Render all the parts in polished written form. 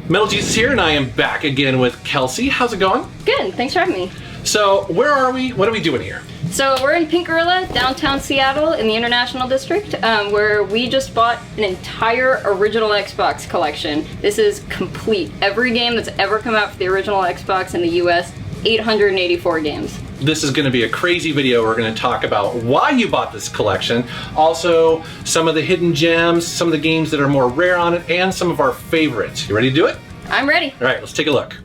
Metal Jesus here, and I am back again with Kelsey. How's it going? Good, thanks for having me. So, where are we? What are we doing here? So, we're in Pink Gorilla, downtown Seattle, in the International District, where we just bought an entire original Xbox collection. This is complete. Every game that's ever come out for the original Xbox in the US, 884 games. This is going to be a crazy video. We're going to talk about why you bought this collection, also some of the hidden gems, some of the games that are more rare on it, and some of our favorites. You ready to do it? I'm ready. All right, let's take a look.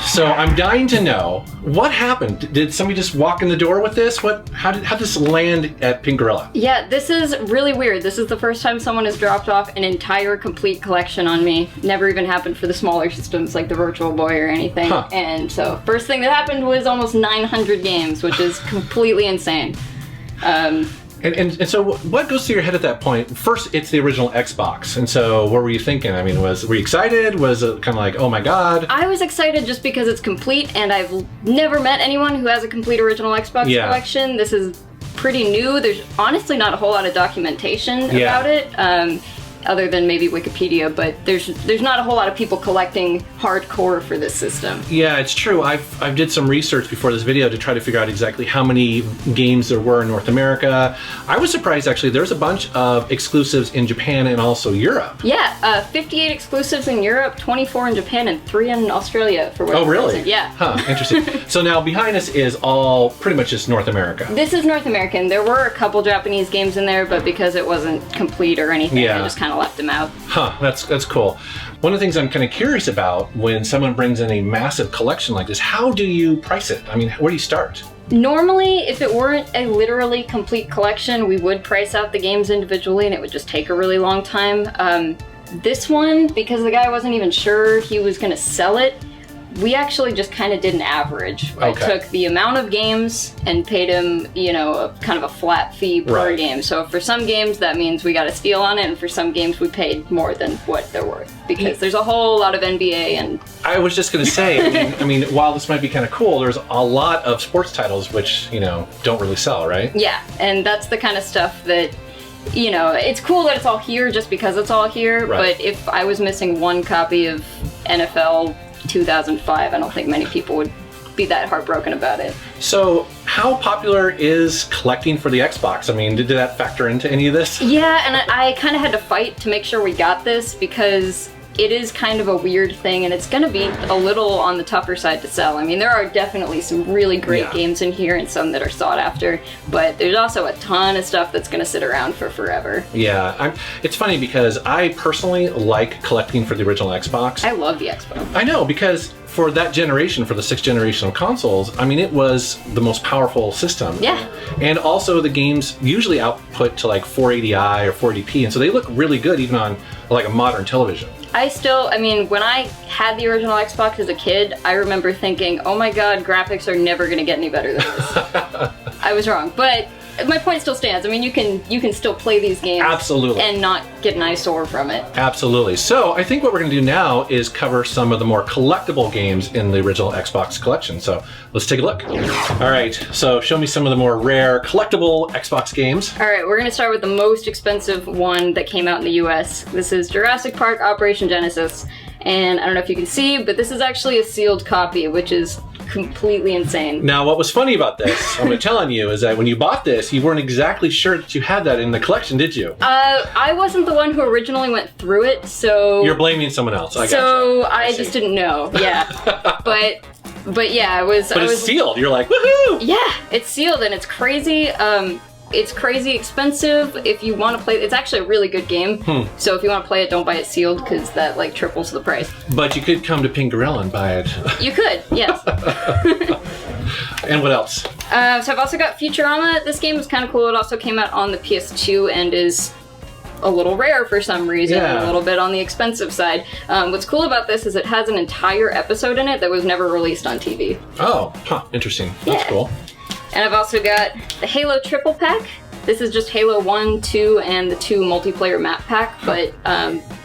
So I'm dying to know, what happened? Did somebody just walk in the door with this? How did this land at Pink Gorilla? Yeah, this is really weird. This is the first time someone has dropped off an entire complete collection on me. Never even happened for the smaller systems like the Virtual Boy or anything. Huh. And so first thing that happened was almost 900 games, which is completely insane. And so what goes through your head at that point? First, it's the original Xbox. And so what were you thinking? I mean, were you excited? Was it kind of like, oh my God? I was excited just because it's complete, and I've never met anyone who has a complete original Xbox collection. This is pretty new. There's honestly not a whole lot of documentation about it. Other than maybe Wikipedia, but there's not a whole lot of people collecting hardcore for this system. Yeah, it's true. I did some research before this video to try to figure out exactly how many games there were in North America. I was surprised, actually. There's a bunch of exclusives in Japan and also Europe. Yeah, 58 exclusives in Europe, 24 in Japan, and 3 in Australia for whatever reason. Yeah. Huh, interesting. So now behind us is all pretty much just North America. This is North American. There were a couple Japanese games in there, but because it wasn't complete or anything, I just kind of left them out. Huh, that's cool. One of the things I'm kind of curious about when someone brings in a massive collection like this, how do you price it? I mean, where do you start? Normally, if it weren't a literally complete collection, we would price out the games individually and it would just take a really long time. This one, because the guy wasn't even sure he was going to sell it, we actually just kind of did an average. I took the amount of games and paid him, kind of a flat fee per game. So for some games, that means we got a steal on it, and for some games, we paid more than what they're worth. Because there's a whole lot of NBA and... I was just going to say, I mean, while this might be kind of cool, there's a lot of sports titles which, don't really sell, right? Yeah, and that's the kind of stuff that... it's cool that it's all here just because it's all here, but if I was missing one copy of NFL 2005, I don't think many people would be that heartbroken about it. So, how popular is collecting for the Xbox? I mean, did that factor into any of this? Yeah, and I kind of had to fight to make sure we got this because it is kind of a weird thing, and it's going to be a little on the tougher side to sell. I mean, there are definitely some really great games in here and some that are sought after, but there's also a ton of stuff that's going to sit around for forever. Yeah, it's funny because I personally like collecting for the original Xbox. I love the Xbox. I know, because for that generation, for the 6th generation of consoles, I mean, it was the most powerful system. Yeah. And also the games usually output to like 480i or 480p, and so they look really good even on like a modern television. When I had the original Xbox as a kid, I remember thinking, oh my God, graphics are never going to get any better than this. I was wrong, but my point still stands. I mean, you can still play these games and not get an eyesore from it. Absolutely. So I think what we're going to do now is cover some of the more collectible games in the original Xbox collection. So let's take a look. All right, so show me some of the more rare collectible Xbox games. All right, we're going to start with the most expensive one that came out in the US. This is Jurassic Park Operation Genesis. And I don't know if you can see, but this is actually a sealed copy, which is completely insane. Now, what was funny about this, I'm telling you, is that when you bought this, you weren't exactly sure that you had that in the collection, did you? I wasn't the one who originally went through it, so... You're blaming someone else. I just didn't know, yeah. But yeah, it was... But it's sealed. You're like, woohoo! Yeah, it's sealed and it's crazy. It's crazy expensive. If you want to play, it's actually a really good game. So if you want to play it, don't buy it sealed because that like triples the price. But you could come to Pink Gorilla and buy it. You could, yes. And what else? So I've also got Futurama. This game is kind of cool. It also came out on the PS2 and is a little rare for some reason, a little bit on the expensive side. What's cool about this is it has an entire episode in it that was never released on TV. Oh, interesting. That's cool. And I've also got the Halo Triple Pack. This is just Halo 1, 2, and the 2 multiplayer map pack, but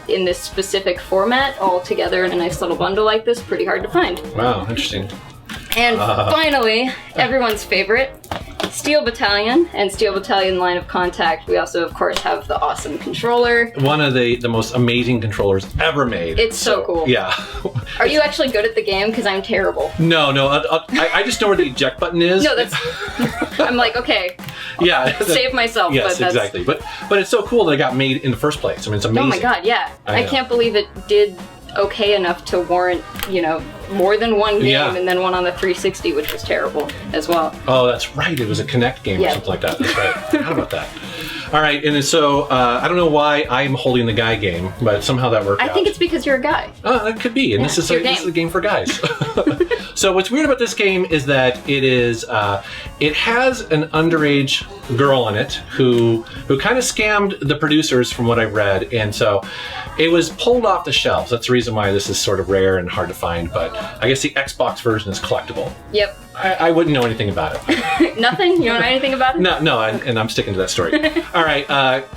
in this specific format, all together in a nice little bundle like this. Pretty hard to find. Wow, interesting. And finally, everyone's favorite, Steel Battalion and Steel Battalion Line of Contact. We also, of course, have the awesome controller. One of the most amazing controllers ever made. It's so cool. Yeah. Are you actually good at the game? Because I'm terrible. No, I just know where the eject button is. No, that's... I'm like, okay. Yeah. Save myself. Yes, but that's... exactly. But it's so cool that it got made in the first place. I mean, it's amazing. Oh my god, yeah. I can't believe it did okay enough to warrant, more than one game, and then one on the 360, which was terrible as well. Oh, that's right. It was a Kinect game or something like that. That's right. How about that? All right, and so I don't know why I'm holding the guy game, but somehow that worked out. I think it's because you're a guy. Oh, that could be. And this is a game for guys. So what's weird about this game is that it has an underage girl in it who kind of scammed the producers from what I've read, and so it was pulled off the shelves. That's the reason why this is sort of rare and hard to find, but I guess the Xbox version is collectible. Yep. I wouldn't know anything about it. Nothing? You don't know anything about it? No, and I'm sticking to that story. All right,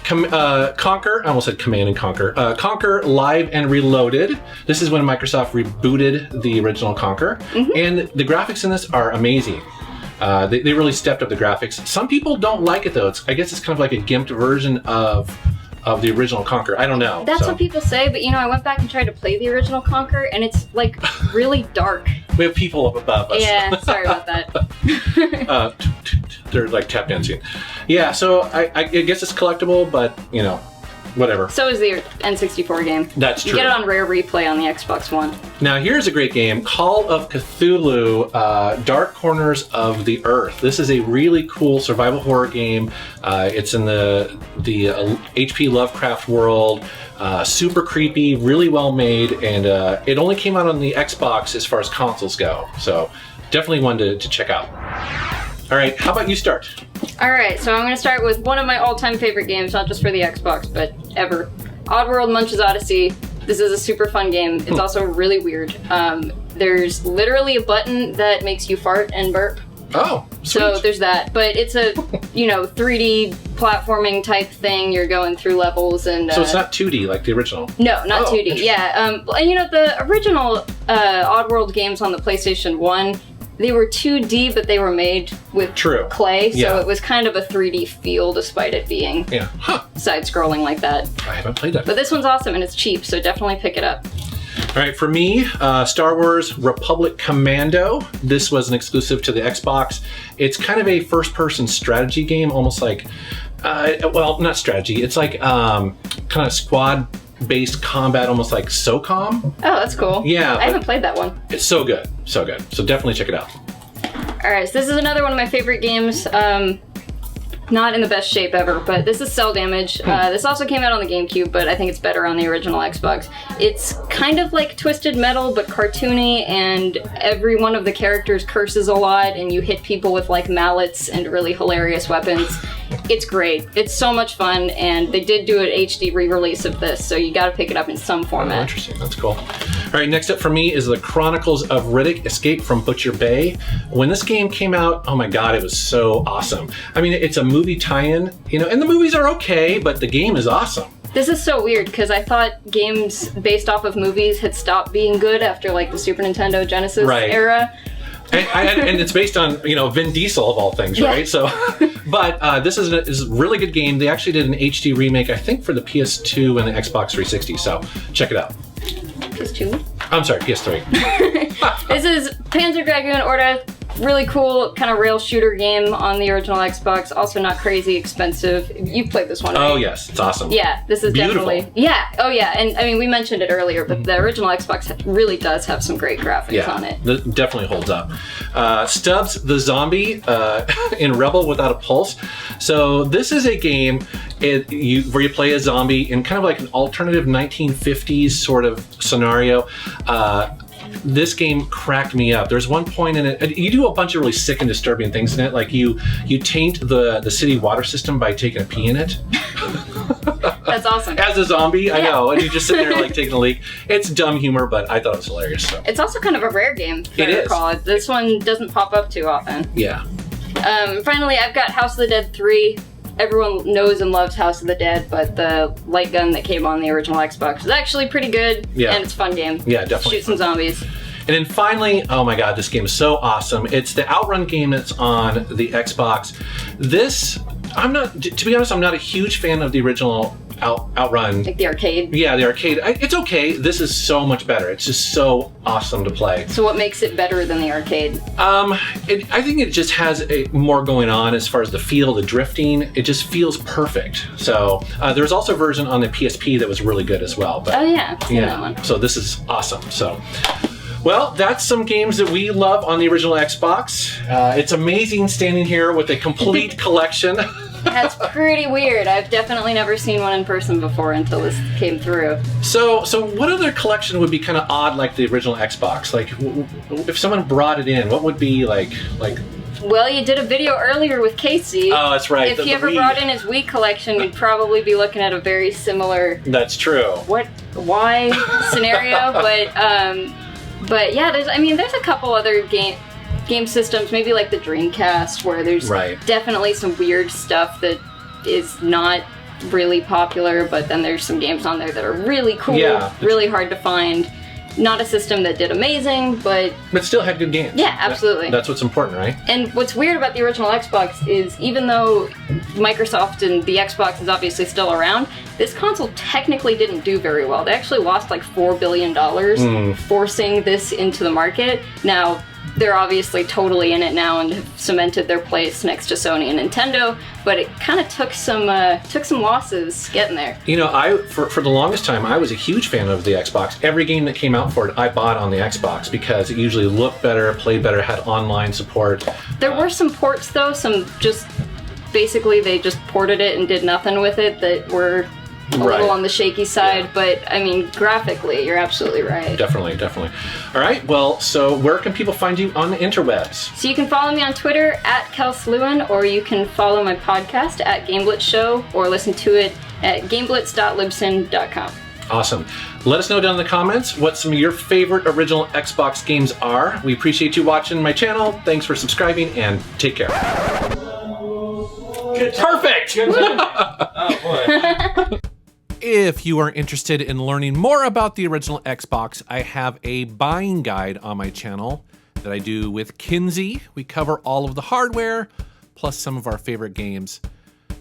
Conquer, I almost said Command and Conquer. Conquer Live and Reloaded. This is when Microsoft rebooted the original Conquer, and the graphics in this are amazing. They really stepped up the graphics. Some people don't like it though. I guess it's kind of like a gimped version of the original Conquer. I don't know. That's what people say, but I went back and tried to play the original Conquer, and it's like really dark. We have people up above us. Yeah, sorry about that. They're like tap dancing. Yeah, so I guess it's collectible, but whatever. So is the N64 game. That's true. You get it on Rare Replay on the Xbox One. Now here's a great game, Call of Cthulhu, Dark Corners of the Earth. This is a really cool survival horror game. It's in the H.P. Lovecraft world. Super creepy, really well made, and it only came out on the Xbox as far as consoles go. So definitely one to check out. All right, how about you start? All right, so I'm going to start with one of my all-time favorite games, not just for the Xbox, but ever. Oddworld Munches Odyssey. This is a super fun game. It's also really weird. There's literally a button that makes you fart and burp. Oh, sweet. So there's that, but it's a 3D platforming type thing. You're going through levels and so it's not 2D like the original. No, not 2D. Yeah, and the original Oddworld games on the PlayStation 1, they were 2D, but they were made with clay, so it was kind of a 3D feel despite it being side-scrolling like that. I haven't played that. But this one's awesome and it's cheap, so definitely pick it up. All right, for me, Star Wars Republic Commando. This was an exclusive to the Xbox. It's kind of a first-person strategy game, almost like, well, not strategy. It's like kind of squad-based combat, almost like SOCOM. Oh, that's cool. Yeah. I haven't played that one. It's so good, so good. So definitely check it out. All right, so this is another one of my favorite games. Not in the best shape ever, but this is Cell Damage. This also came out on the GameCube, but I think it's better on the original Xbox. It's kind of like Twisted Metal, but cartoony, and every one of the characters curses a lot, and you hit people with like mallets and really hilarious weapons. It's great. It's so much fun, and they did do an HD re-release of this, so you gotta pick it up in some format. Oh, interesting. That's cool. All right, next up for me is the Chronicles of Riddick: Escape from Butcher Bay. When this game came out, oh my god, it was so awesome. I mean, it's a movie tie-in, and the movies are okay, but the game is awesome. This is so weird, because I thought games based off of movies had stopped being good after like the Super Nintendo Genesis era. And it's based on, Vin Diesel of all things, right? So, but this is a really good game. They actually did an HD remake, I think, for the PS2 and the Xbox 360. So check it out. PS2? I'm sorry, PS3. This is Panzer Dragoon Orta. Really cool kind of rail shooter game on the original Xbox. Also not crazy expensive. You've played this one, right? Oh yes, it's awesome. Yeah, this is beautiful. Definitely. Yeah, oh yeah, and I mean we mentioned it earlier, but the original Xbox really does have some great graphics on it. It definitely holds up. Stubbs the Zombie in Rebel Without a Pulse. So this is a game where you play a zombie in kind of like an alternative 1950s sort of scenario. This game cracked me up. There's one point in it, you do a bunch of really sick and disturbing things in it, like you taint the city water system by taking a pee in it. That's awesome. As a zombie, I know, and you just sit there like taking a leak. It's dumb humor, but I thought it was hilarious. So. It's also kind of a rare game, if I recall. This one doesn't pop up too often. Yeah. Finally, I've got House of the Dead 3. everyone knows and loves House of the Dead, but the light gun that came on the original Xbox is actually pretty good, and it's a fun game. Yeah, definitely. Shoot some zombies. And then finally, oh my god, this game is so awesome. It's the Outrun game that's on the Xbox. This, to be honest, I'm not a huge fan of the original Outrun. Like the arcade? Yeah, the arcade. It's okay. This is so much better. It's just so awesome to play. So what makes it better than the arcade? I think it just has more going on as far as the feel, the drifting. It just feels perfect. So there's also a version on the PSP that was really good as well. But, oh yeah, I've seen that one. So this is awesome. So. Well, that's some games that we love on the original Xbox. It's amazing standing here with a complete collection. That's pretty weird. I've definitely never seen one in person before until this came through. So what other collection would be kind of odd like the original Xbox? Like, if someone brought it in, what would be like? Well, you did a video earlier with Casey. Oh, that's right. If he ever brought in his Wii collection, we'd probably be looking at a very similar... That's true. Why scenario, but yeah, there's a couple other game systems, maybe like the Dreamcast, where there's definitely some weird stuff that is not really popular, but then there's some games on there that are really cool, really hard to find. Not a system that did amazing, but still had good games. Yeah, absolutely. That's what's important, right? And what's weird about the original Xbox is even though Microsoft and the Xbox is obviously still around, this console technically didn't do very well. They actually lost like $4 billion forcing this into the market. Now, they're obviously totally in it now and have cemented their place next to Sony and Nintendo, but it kind of took some losses getting there. You know, for the longest time, I was a huge fan of the Xbox. Every game that came out for it, I bought on the Xbox because it usually looked better, played better, had online support. There were some ports though, basically they just ported it and did nothing with it that were a little on the shaky side, but I mean, graphically, you're absolutely right. Definitely. All right, well, so where can people find you on the interwebs? So you can follow me on Twitter @KelsLewin, or you can follow my podcast @GameBlitz Show, or listen to it at gameblitz.libsyn.com. Awesome. Let us know down in the comments what some of your favorite original Xbox games are. We appreciate you watching my channel. Thanks for subscribing, and take care. Perfect! Oh, boy. If you are interested in learning more about the original Xbox, I have a buying guide on my channel that I do with Kinsey. We cover all of the hardware, plus some of our favorite games.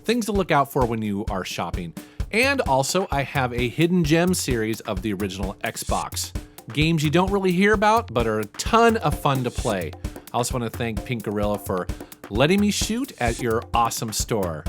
Things to look out for when you are shopping. And also, I have a hidden gem series of the original Xbox. Games you don't really hear about, but are a ton of fun to play. I also want to thank Pink Gorilla for letting me shoot at your awesome store.